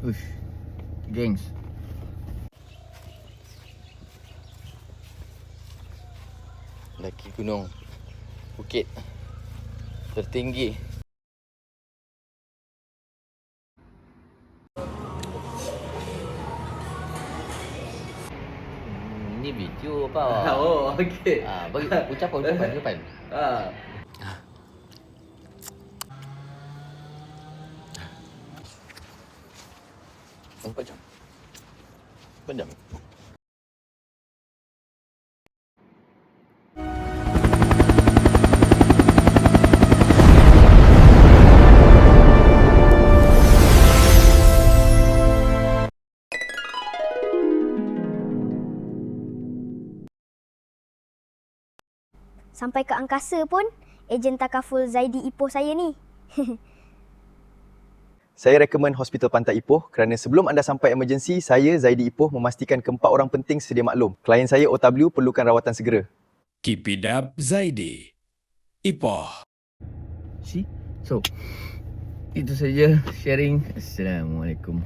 Ush, gengs. Daki gunung bukit tertinggi. Ini video apa? Oh, okey. Bagi ucapan. Ah. Empat jam. 4 jam. Sampai ke angkasa pun, ejen takaful Zaidi Ipoh saya ni. Saya rekomen Hospital Pantai Ipoh kerana sebelum anda sampai emergency, saya Zaidi Ipoh memastikan keempat orang penting sedia maklum. Klien saya OW perlukan rawatan segera. Keep it up, Zaidi. Ipoh. See? So, itu saja sharing. Assalamualaikum.